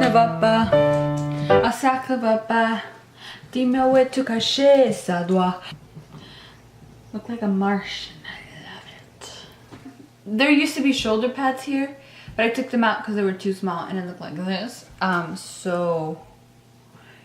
ne va pas, ah ça ne va pas, dis-moi où tu caché ça doit. Look like a Martian. I love it. There used to be shoulder pads here, but I took them out because they were too small and it looked like this. So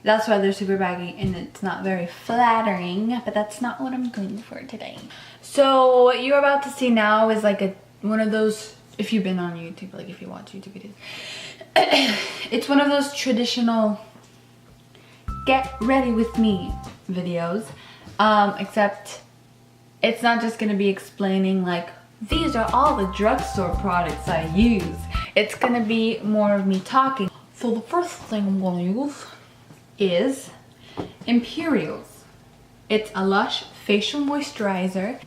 that's why they're super baggy and it's not very flattering, but that's not what I'm going for today. So what you're about to see now is like one of those, if you've been on YouTube, like if you watch YouTube videos, it's one of those traditional get ready with me videos, except it's not just gonna be explaining like, these are all the drugstore products I use. It's gonna be more of me talking. So the first thing I'm gonna use is Imperials. It's a Lush facial moisturizer.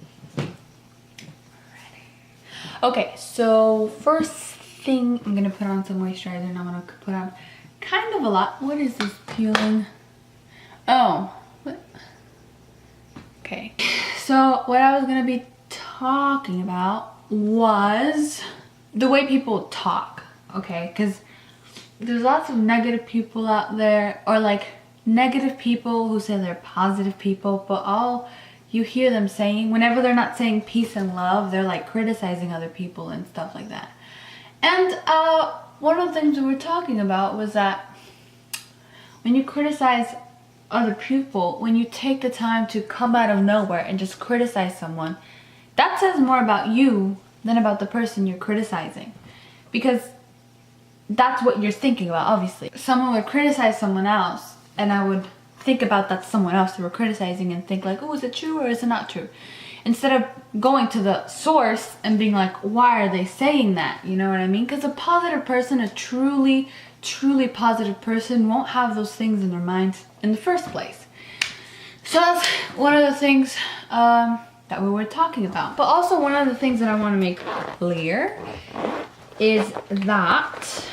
Okay, so first thing I'm gonna put on some moisturizer and I'm gonna put on kind of a lot. What is this peeling? Oh, what? Okay. So what I was gonna be talking about was the way people talk, okay? Because there's lots of negative people out there, or like negative people who say they're positive people, but all you hear them saying, whenever they're not saying peace and love, they're like criticizing other people and stuff like that. And one of the things we were talking about was that when you criticize other people, when you take the time to come out of nowhere and just criticize someone, that says more about you than about the person you're criticizing. Because that's what you're thinking about, obviously. Someone would criticize someone else and I would think about that someone else they were criticizing and think like, oh, is it true or is it not true? Instead of going to the source and being like, why are they saying that? You know what I mean? Because a positive person, a truly positive person won't have those things in their minds in the first place. So that's one of the things that we were talking about. But also one of the things that I want to make clear is that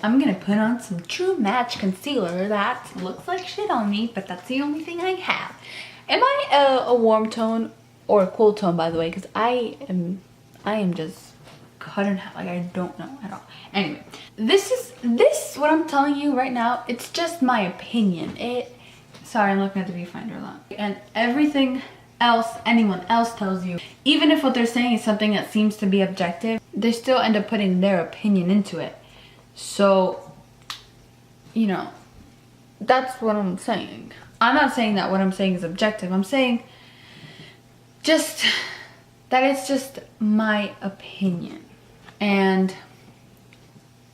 I'm gonna put on some True Match concealer that looks like shit on me, but that's the only thing I have. Am I a warm tone or a cool tone, by the way? Because I am just cut in half. Like, I don't know at all. Anyway, this what I'm telling you right now, it's just my opinion. Sorry, I'm looking at the viewfinder a lot. And everything else anyone else tells you, even if what they're saying is something that seems to be objective, they still end up putting their opinion into it. So, you know, that's what I'm saying. I'm not saying that what I'm saying is objective. I'm saying just that it's just my opinion. And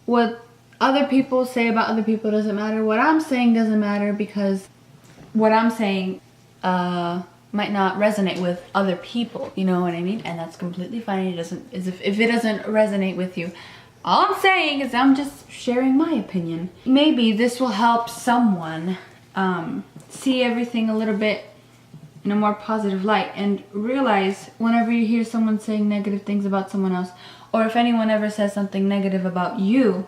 what other people say about other people doesn't matter. What I'm saying doesn't matter, because what I'm saying might not resonate with other people, you know what I mean? And that's completely fine. It doesn't, if it doesn't resonate with you, all I'm saying is I'm just sharing my opinion. Maybe this will help someone see everything a little bit in a more positive light, and realize whenever you hear someone saying negative things about someone else, or if anyone ever says something negative about you,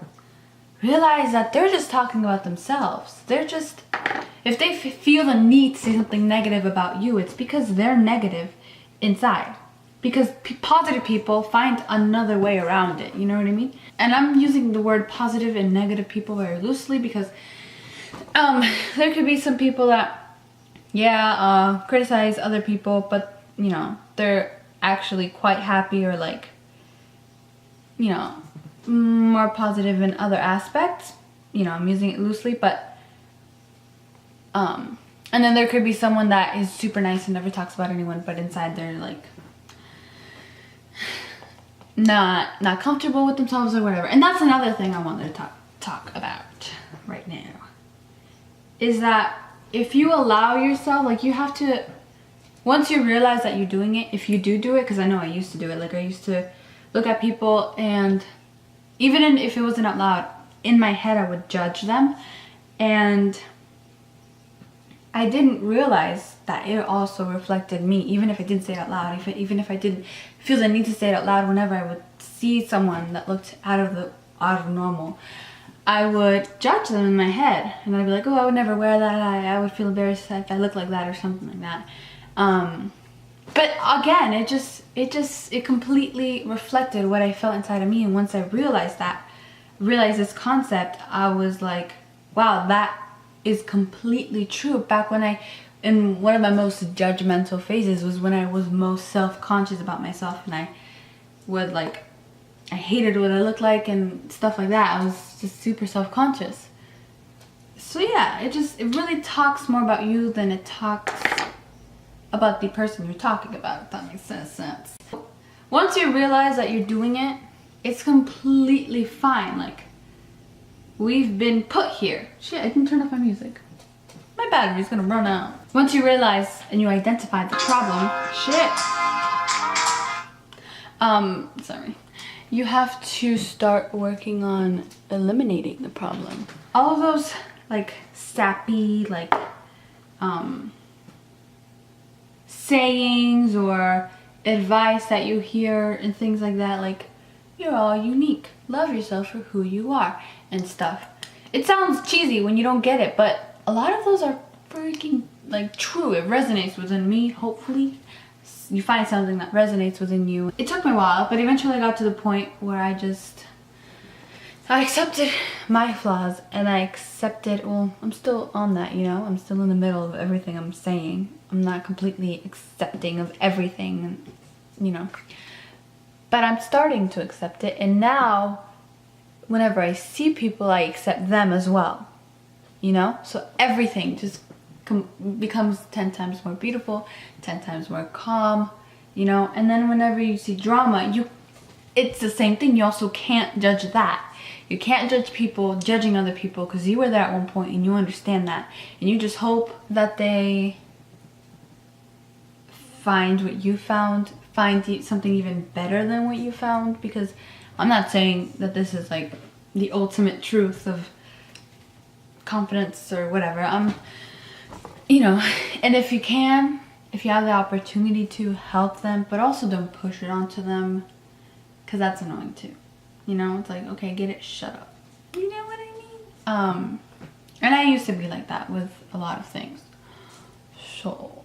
realize that they're just talking about themselves. They're just, if they feel the need to say something negative about you, it's because they're negative inside. Because positive people find another way around it, you know what I mean? And I'm using the word positive and negative people very loosely, because there could be some people that, yeah, criticize other people, but, you know, they're actually quite happy, or like, you know, more positive in other aspects. You know, I'm using it loosely, but and then there could be someone that is super nice and never talks about anyone, but inside they're like not comfortable with themselves or whatever. And that's another thing I wanted to talk about right now, is that if you allow yourself, like, you have to, once you realize that you're doing it, if you do it, because I know I used to do it, like I used to look at people, and even if it wasn't out loud, in my head I would judge them, and I didn't realize that it also reflected me, even if I didn't say it out loud, even if I didn't feel the need to say it out loud. Whenever I would see someone that looked out of normal, I would judge them in my head, and I'd be like, oh, I would never wear that, I would feel embarrassed if I look like that, or something like that. But again, it completely reflected what I felt inside of me. And once I realized that, realized this concept, I was like, wow, that is completely true. Back when in one of my most judgmental phases was when I was most self-conscious about myself, and I would like, I hated what I looked like and stuff like that. I was just super self-conscious. So yeah, it really talks more about you than it talks about the person you're talking about, if that makes sense. Once you realize that you're doing it, it's completely fine. Like, we've been put here. Shit, I didn't turn off my music. My battery's gonna run out. Once you realize and you identify the problem, sorry. You have to start working on eliminating the problem. All of those like sappy, like sayings or advice that you hear and things like that, like, you're all unique, love yourself for who you are and stuff. It sounds cheesy when you don't get it, but a lot of those are freaking like true. It resonates within me. Hopefully you find something that resonates within you. It took me a while, but eventually I got to the point where I accepted my flaws, and I accepted, well, I'm still on that, you know, I'm still in the middle of everything I'm saying. I'm not completely accepting of everything, you know, but I'm starting to accept it. And now whenever I see people, I accept them as well, you know, so everything just becomes 10 times more beautiful, 10 times more calm, you know. And then whenever you see drama, it's the same thing. You also can't judge that. You can't judge people judging other people, because you were there at one point and you understand that, and you just hope that they find what you found, find something even better than what you found. Because I'm not saying that this is like the ultimate truth of confidence or whatever. You know, and if you have the opportunity to help them, but also don't push it onto them, because that's annoying too. You know, it's like, okay, get it, shut up. You know what I mean? And I used to be like that with a lot of things. So,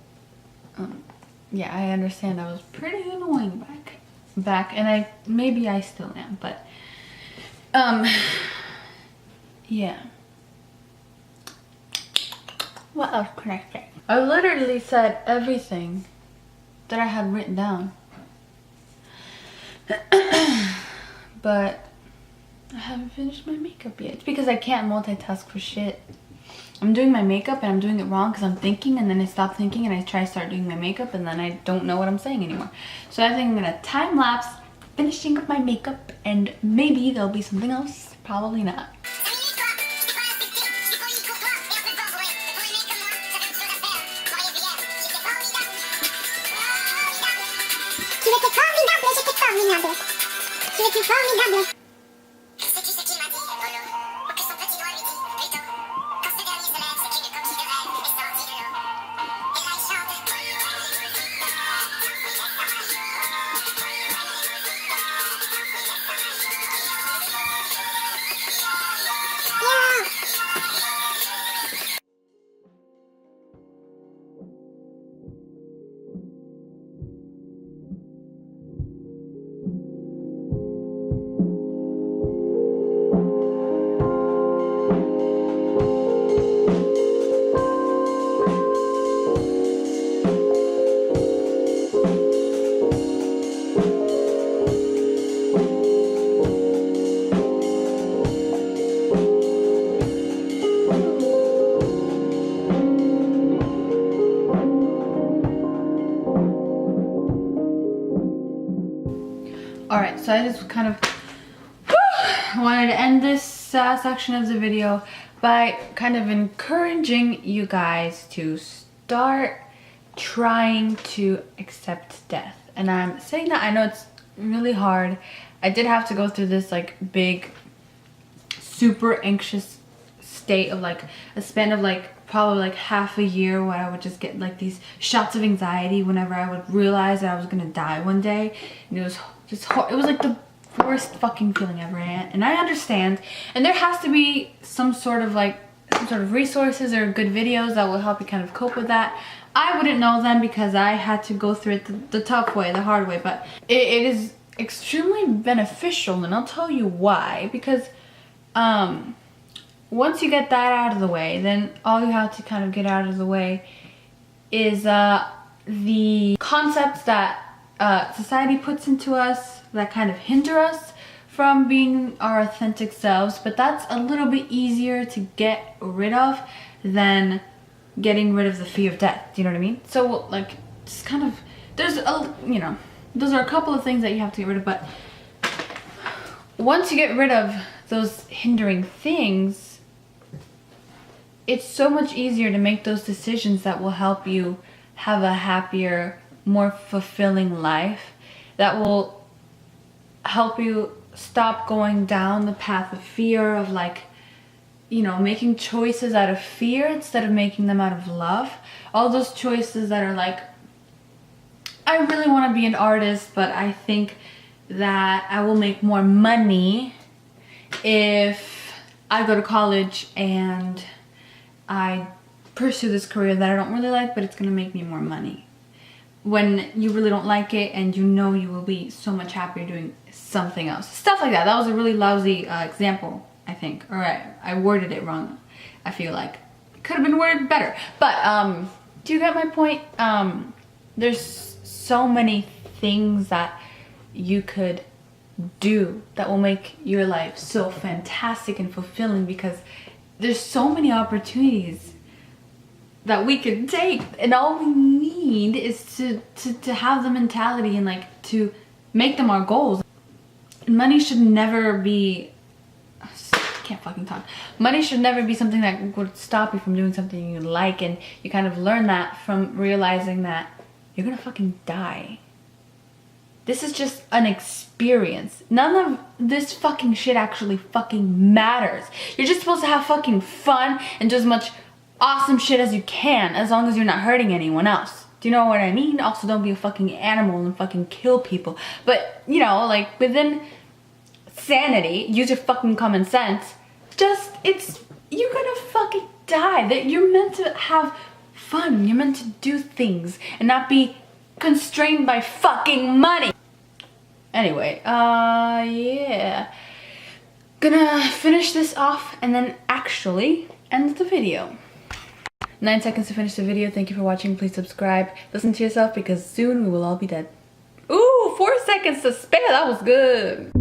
yeah, I understand I was pretty annoying back, and maybe I still am, but, yeah. What else can I say? I literally said everything that I had written down. But I haven't finished my makeup yet. It's because I can't multitask for shit. I'm doing my makeup and I'm doing it wrong because I'm thinking, and then I stop thinking and I try to start doing my makeup, and then I don't know what I'm saying anymore. So I think I'm gonna time lapse finishing up my makeup, and maybe there'll be something else. Probably not. Alright, so I just kind of wanted to end this section of the video by kind of encouraging you guys to start trying to accept death. And I'm saying that, I know it's really hard. I did have to go through this like big, super anxious state of like a span of like probably like half a year, where I would just get like these shots of anxiety whenever I would realize that I was gonna die one day. And it was just it was like the worst fucking feeling ever. And I understand, and there has to be some sort of resources or good videos that will help you kind of cope with that. I wouldn't know them because I had to go through it the tough way, the hard way, but it is extremely beneficial, and I'll tell you why. Because once you get that out of the way, then all you have to kind of get out of the way is the concepts that society puts into us that kind of hinder us from being our authentic selves. But that's a little bit easier to get rid of than getting rid of the fear of death. Do you know what I mean? So like, just kind of, there's a, you know, those are a couple of things that you have to get rid of. But once you get rid of those hindering things, it's so much easier to make those decisions that will help you have a happier, more fulfilling life, that will help you stop going down the path of fear, of like, you know, making choices out of fear instead of making them out of love. All those choices that are like, I really want to be an artist, but I think that I will make more money if I go to college and I pursue this career that I don't really like, but it's gonna make me more money. When you really don't like it and you know you will be so much happier doing something else. Stuff like that. That was a really lousy example, I think. Or I worded it wrong. I feel like it could have been worded better. But do you get my point? There's so many things that you could do that will make your life so fantastic and fulfilling, because there's so many opportunities that we can take, and all we need is to have the mentality and like to make them our goals. Money should never be, I can't fucking talk. Money should never be something that would stop you from doing something you like, and you kind of learn that from realizing that you're gonna fucking die. This is just an experience. None of this fucking shit actually fucking matters. You're just supposed to have fucking fun and do as much awesome shit as you can, as long as you're not hurting anyone else. Do you know what I mean? Also, don't be a fucking animal and fucking kill people. But, you know, like, within sanity, use your fucking common sense. Just, you're gonna fucking die. That you're meant to have fun. You're meant to do things and not be constrained by fucking money. Anyway, yeah. Gonna finish this off and then actually end the video. 9 seconds to finish the video. Thank you for watching. Please subscribe. Listen to yourself, because soon we will all be dead. Ooh, 4 seconds to spare. That was good.